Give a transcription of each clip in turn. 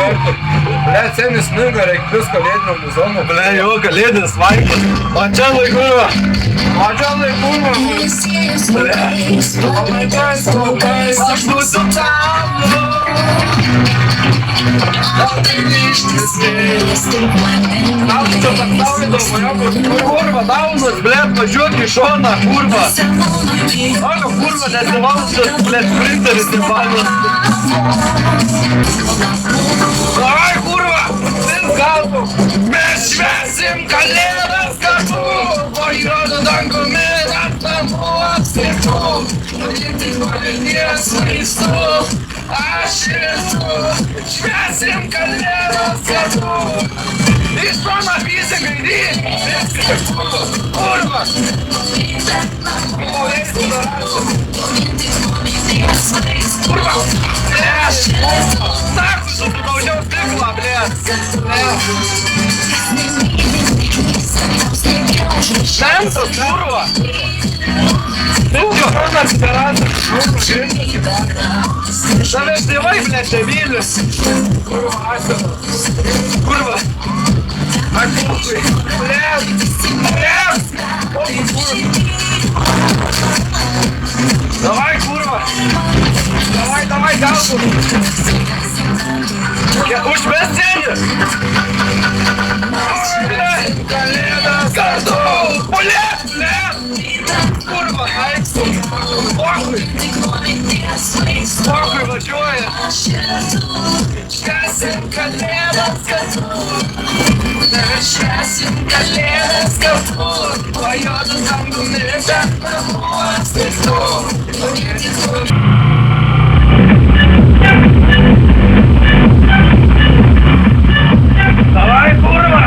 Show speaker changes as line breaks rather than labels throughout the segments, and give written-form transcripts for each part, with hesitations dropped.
kartų. Ble, senis sminga, reik plius kalėdinio muzono.
Ble, jo, kalėdinis vaikas. Man čia laikūva.
Man čia laikūva. Ble, aš būsiu tam. Tau čia tak saulėdavo, kurva, daunas, blėt, važiuok į šoną, kurva. Mano kurva nesivalstas, blėt, sprinteris ir balas. Davai, kurva, vis galvu. Mes švęsim kalėdas kartu, po juodu dangumi atlampu apskritu. Daryti valties maistu, aš esu. Švęsim kalėdas kartu. Iš mano visi gaidį, viskas kartu, kurva. O, eisi darasu. Kurva, blėš, saku, tu daugiau stiklą, blėš. Šventas, kurva. Silvio, kanas, terasas, kurva, grindas į baką. Tavęs tėvai, blėš, tėvylis. Kurva, asenas. Kurva. Akūkui, blėš, blėš. Davai, kurva. Давай, galvu. Užmestinį. Kalėdas kartu. Blėt. Kurva, aikstu. Pokui važiuoja. Švęsim kalėdas kartu. Švęsim kalėdas kartu. Pajuodu dangumi bet namų apskritu. Давай, kurva!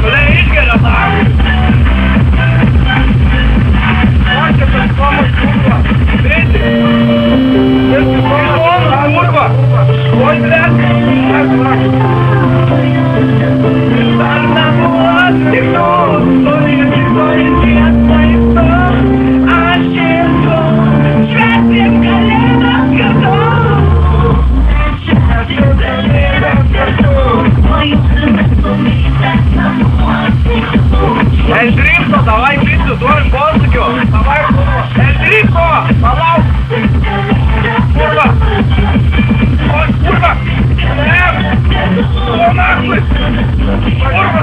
Ble, išgeria tak! Kokia tas komas, kurva! Greitai! Kurva! Oi, blėt! Dar nebuvo atskirtų, storinčias maistu, aš esu, švęsim kalėdas kartu. Švęsim kalėdas kartu. Elžrypto, davai pizdu, duorim posūkio. Davai, kurva. Elžrypto, palauk. Kurva. Oi, kurva. O, nachui. Kurva.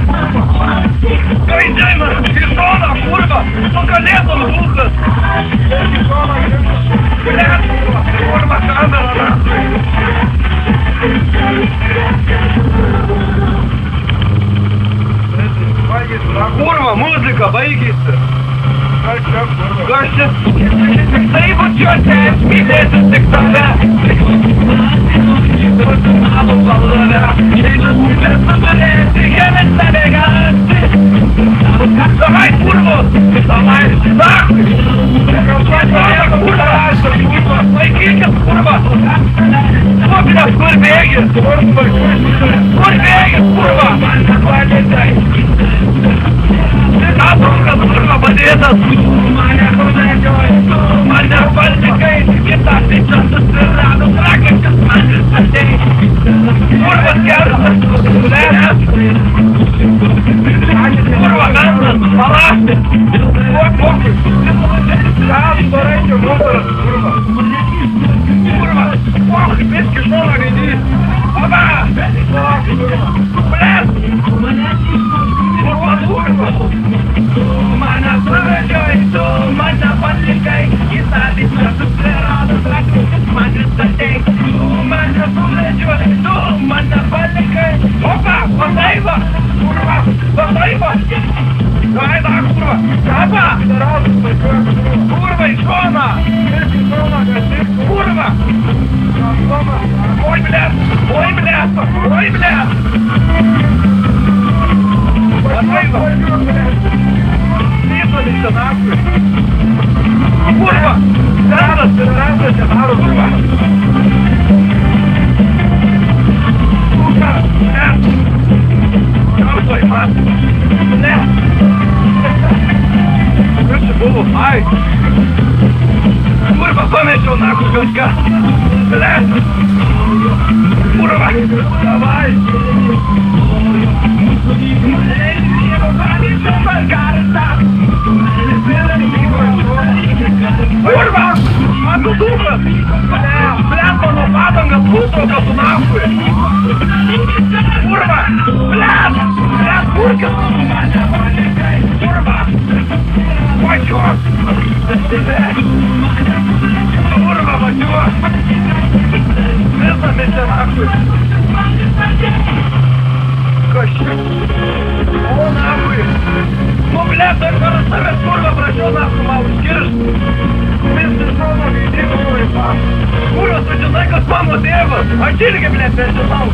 Gaidžiaina, į šoną, kurva. Su kalėdom žūkas. Į šoną, blėt, kurva, kamera, nachui. Kurva, muzika baigėsi. Kas čia? Tik tai bučiuose, mylėsiu tik tave. Personalo valove, šeinas mylės nugalėsi, gemes tave gąsti. Davai, kurvos, davai, nachui. Kurva, laikykis, kurva. Kopinės, kur bėgis? Kur bėgis, kurva? Atrunkas, kurva, padėtas. Mane palikai, kitą pičą susirado, rakantis man atei. Kurvas kertas, blėtas. Kurva, mentas, palašti. Pokui. Kas paraidžio motoras, kurva. Kurva, pokui, biski šoną gaidys. Oba! Blėt! Kurva, kurva. Mane pravedžioj, tu mane palikai, kitą pičą susirado, rakantis man atei. Tu mane pravedžioj, tu mane palikai. Opa, pasaiva! Kurva, pasaiva! Давай, да, kurva! Opa! Kurva, į šoną! Kurva! Ой, блядь! Ой, блядь! Ой, блядь! Pasaiva! Lysa, nachui! Kurva! Senas, čia daro, kurva! Kurva! Blėt! Kautoj, man! Blėt! Kas čia buvo? Ai! Kurva, pamečiau, nachui, kažką! Blėt! kurwa! Dawaj! Kurwa! A tu ducha! Блядь, по лопатам на плутовка tu нахуй! Kurwa! Блядь, курка! Kurwa! Бачок! Kurwa, бачок! Визамися нахуй! Кощу! О, нахуй! Ну, блядь, так зараз тебе курва пройшов нахуй, мав, скажеш? Kurva, tu žinai, kas mano tėvas? Aš irgi, blėt, nežinau.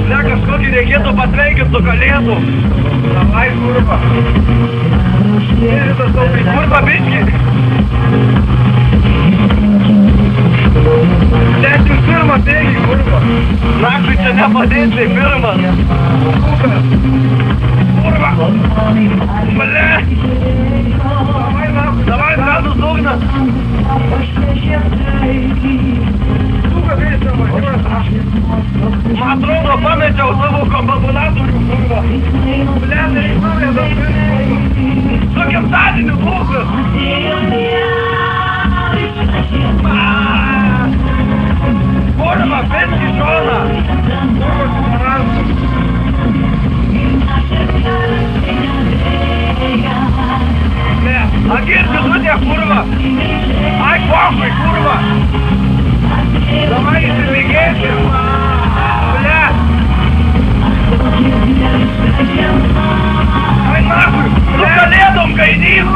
Ble, kažkokį reikėtų pasveikinti su kalėdu. Davai, kurva. Šitas tau, kurva, biški. Blėt, jūs pirmą teigi, kurva. Nakšai čia nepadėčiai, pirmas. Kurva. Blėt. Давай сразу дugną! Dugą vėsiam važiuoja! Man atrodo, pamečiau savo kombabulatorių, kurva! Ble, nežinau, dar pirmas! Su gimtadieniu, Lukas! Kurva, penki šoną! A girdi žudė, kurva!